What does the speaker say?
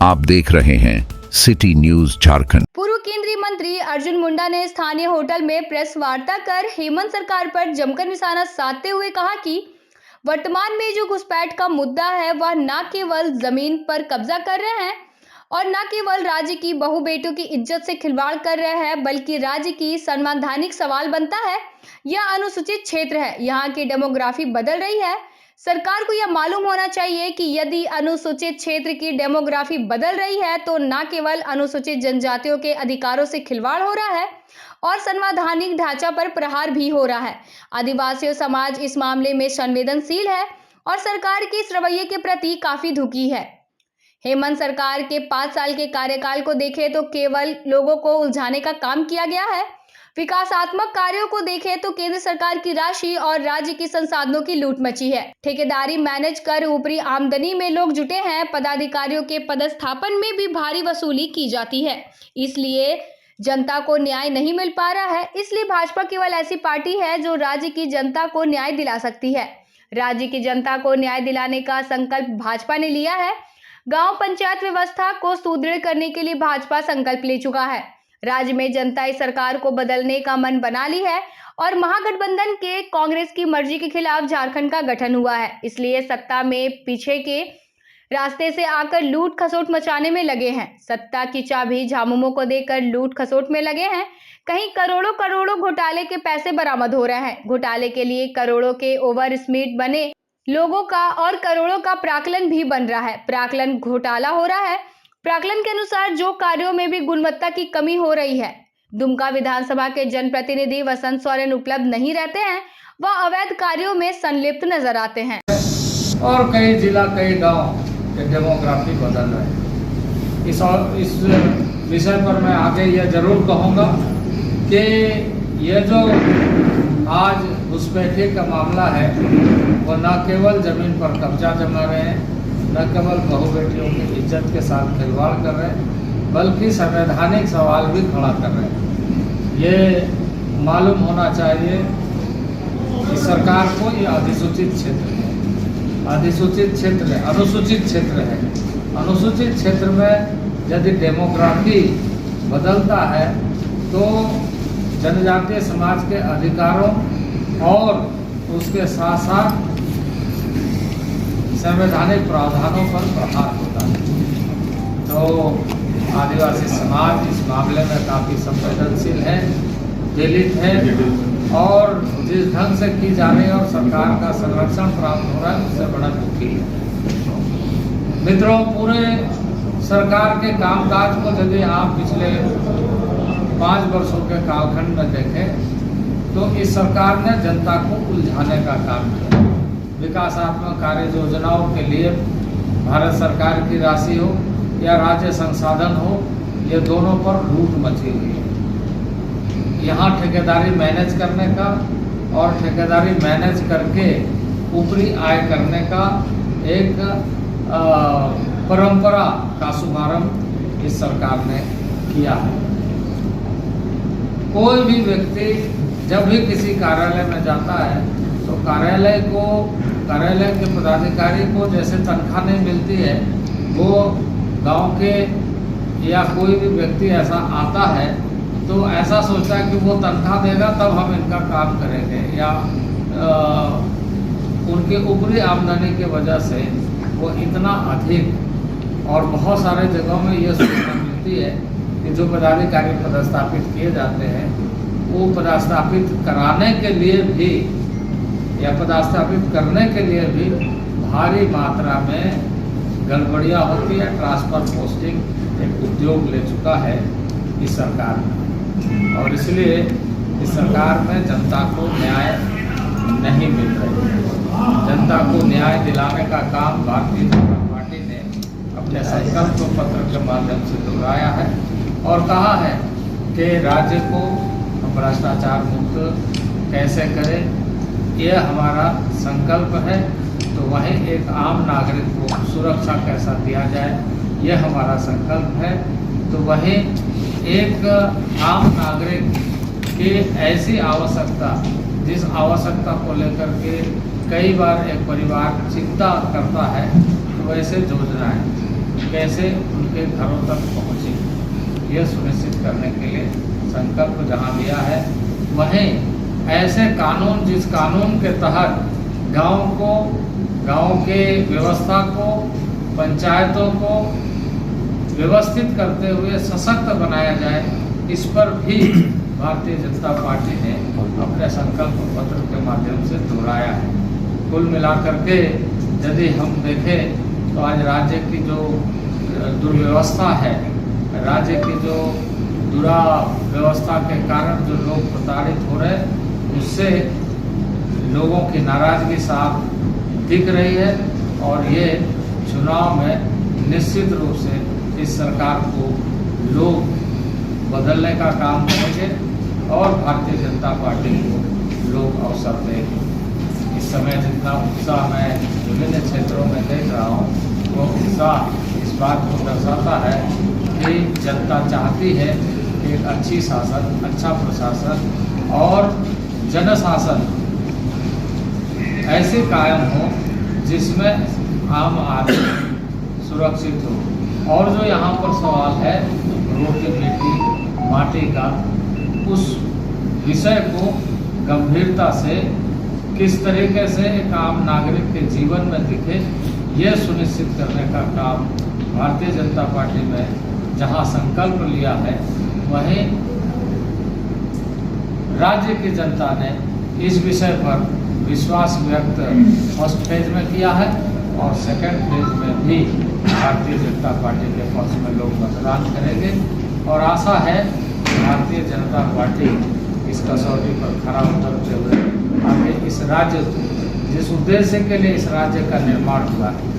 आप देख रहे हैं सिटी न्यूज झारखंड। पूर्व केंद्रीय मंत्री अर्जुन मुंडा ने स्थानीय होटल में प्रेस वार्ता कर हेमंत सरकार पर जमकर निशाना साधते हुए कहा कि वर्तमान में जो घुसपैठ का मुद्दा है वह न केवल जमीन पर कब्जा कर रहे हैं और न केवल राज्य की बहू बेटों की इज्जत से खिलवाड़ कर रहे हैं, बल्कि राज्य की संवैधानिक सवाल बनता है। यह अनुसूचित क्षेत्र है, यहाँ की डेमोग्राफी बदल रही है। सरकार को यह मालूम होना चाहिए कि यदि अनुसूचित क्षेत्र की डेमोग्राफी बदल रही है तो न केवल अनुसूचित जनजातियों के अधिकारों से खिलवाड़ हो रहा है और संवैधानिक ढांचा पर प्रहार भी हो रहा है। आदिवासी समाज इस मामले में संवेदनशील है और सरकार के इस रवैये के प्रति काफी दुखी है। हेमंत सरकार के 5 साल के कार्यकाल को देखें तो केवल लोगों को उलझाने का काम किया गया है। विकासात्मक कार्यों को देखें तो केंद्र सरकार की राशि और राज्य के संसाधनों की लूट मची है। ठेकेदारी मैनेज कर ऊपरी आमदनी में लोग जुटे हैं। पदाधिकारियों के पदस्थापन में भी भारी वसूली की जाती है, इसलिए जनता को न्याय नहीं मिल पा रहा है। इसलिए भाजपा केवल ऐसी पार्टी है जो राज्य की जनता को न्याय दिला सकती है। राज्य की जनता को न्याय दिलाने का संकल्प भाजपा ने लिया है। गांव पंचायत व्यवस्था को सुदृढ़ करने के लिए भाजपा संकल्प ले चुका है। राज्य में जनता इस सरकार को बदलने का मन बना ली है और महागठबंधन के कांग्रेस की मर्जी के खिलाफ झारखंड का गठन हुआ है। इसलिए सत्ता में पीछे के रास्ते से आकर लूट खसोट मचाने में लगे हैं। सत्ता की चाबी झामुमो को देकर लूट खसोट में लगे हैं। कहीं करोड़ों करोड़ों घोटाले के पैसे बरामद हो रहे हैं। घोटाले के लिए करोड़ों के ओवर स्मीट बने लोगों का और करोड़ों का प्राक्कलन भी बन रहा है। प्राक्कलन घोटाला हो रहा है। प्राक्कलन के अनुसार जो कार्यों में भी गुणवत्ता की कमी हो रही है। दुमका विधानसभा के जनप्रतिनिधि वसंत सोरेन उपलब्ध नहीं रहते हैं, वह अवैध कार्यों में संलिप्त नजर आते हैं। और कई जिला कई गांव के डेमोग्राफी बदल रहे हैं। इस विषय पर मैं आगे यह जरूर कहूँगा कि यह जो आज घुसपैठे का मामला है वो न केवल जमीन पर कब्जा जमा रहे हैं, न केवल बहू बेटियों की इज्जत के साथ खिलवाड़ कर रहे हैं, बल्कि संवैधानिक सवाल भी खड़ा कर रहे हैं। ये मालूम होना चाहिए कि सरकार को ये अधिसूचित क्षेत्र है, अनुसूचित क्षेत्र है। अनुसूचित क्षेत्र में यदि डेमोग्राफी बदलता है तो जनजातीय समाज के अधिकारों और उसके साथ साथ संवैधानिक प्रावधानों पर प्रहार होता है। तो आदिवासी समाज इस मामले में काफ़ी संवेदनशील है, पीड़ित है और जिस ढंग से की जा रही है और सरकार का संरक्षण प्राप्त हो रहा है उससे बड़ा दुखी है। मित्रों, पूरे सरकार के कामकाज को यदि आप पिछले 5 वर्षों के कालखंड में देखें तो इस सरकार ने जनता को उलझाने का काम किया। विकासात्मक कार्य योजनाओं के लिए भारत सरकार की राशि हो या राज्य संसाधन हो, ये दोनों पर लूट मची हुई है। यहाँ ठेकेदारी मैनेज करने का और ठेकेदारी मैनेज करके ऊपरी आय करने का एक परंपरा का शुभारंभ इस सरकार ने किया है। कोई भी व्यक्ति जब भी किसी कार्यालय में जाता है तो कार्यालय के पदाधिकारी को जैसे तनख्वाह नहीं मिलती है, वो गांव के या कोई भी व्यक्ति ऐसा आता है तो ऐसा सोचता है कि वो तनख्वाह देगा तब हम इनका काम करेंगे, या उनके ऊपरी आमदनी की वजह से वो इतना अधिक, और बहुत सारे जगहों में ये सूचना मिलती है कि जो पदाधिकारी पदस्थापित किए जाते हैं वो पदस्थापित कराने के लिए भी या पदस्थापित करने के लिए भी भारी मात्रा में गड़बड़ियाँ होती है। ट्रांसफर पोस्टिंग एक उद्योग ले चुका है इस सरकार में, और इसलिए इस सरकार में जनता को न्याय नहीं मिल रही है। जनता को न्याय दिलाने का काम भारतीय जनता पार्टी ने अपने संकल्प पत्र के माध्यम से दोहराया है और कहा है कि राज्य को भ्रष्टाचार मुक्त कैसे करें, यह हमारा संकल्प है। तो वहीं एक आम नागरिक को सुरक्षा कैसा दिया जाए, यह हमारा संकल्प है। तो वहीं एक आम नागरिक की ऐसी आवश्यकता, जिस आवश्यकता को लेकर के कई बार एक परिवार चिंता करता है, तो वैसे योजनाएं कैसे उनके घरों तक पहुँचे, यह सुनिश्चित करने के लिए संकल्प जहाँ लिया है, वहीं ऐसे कानून, जिस कानून के तहत गांव के व्यवस्था को, पंचायतों को व्यवस्थित करते हुए सशक्त बनाया जाए, इस पर भी भारतीय जनता पार्टी ने अपने संकल्प पत्र के माध्यम से दोहराया है। कुल मिलाकर के यदि हम देखें तो आज राज्य की जो दुर्व्यवस्था है, राज्य की जो दुराव्यवस्था के कारण जो लोग प्रताड़ित हो रहे, उससे लोगों की नाराजगी साफ दिख रही है और ये चुनाव में निश्चित रूप से इस सरकार को लोग बदलने का काम करेंगे और भारतीय जनता पार्टी को लोग अवसर देंगे। इस समय जितना उत्साह मैं विभिन्न क्षेत्रों में देख रहा हूँ, वो उत्साह इस बात को दर्शाता है कि जनता चाहती है कि एक अच्छी शासन, अच्छा प्रशासन और जनशासन ऐसे कायम हो जिसमें आम आदमी सुरक्षित हो। और जो यहाँ पर सवाल है रोटी बेटी माटी का, उस विषय को गंभीरता से किस तरीके से एक आम नागरिक के जीवन में दिखे, यह सुनिश्चित करने का काम भारतीय जनता पार्टी में जहाँ संकल्प लिया है, वहीं राज्य की जनता ने इस विषय पर विश्वास व्यक्त फर्स्ट फेज में किया है और सेकंड फेज में भी भारतीय जनता पार्टी के पक्ष में लोग मतदान करेंगे और आशा है भारतीय जनता पार्टी इस कसौटी पर खरा उतरते हुए आगे इस राज्य, जिस उद्देश्य के लिए इस राज्य का निर्माण हुआ है,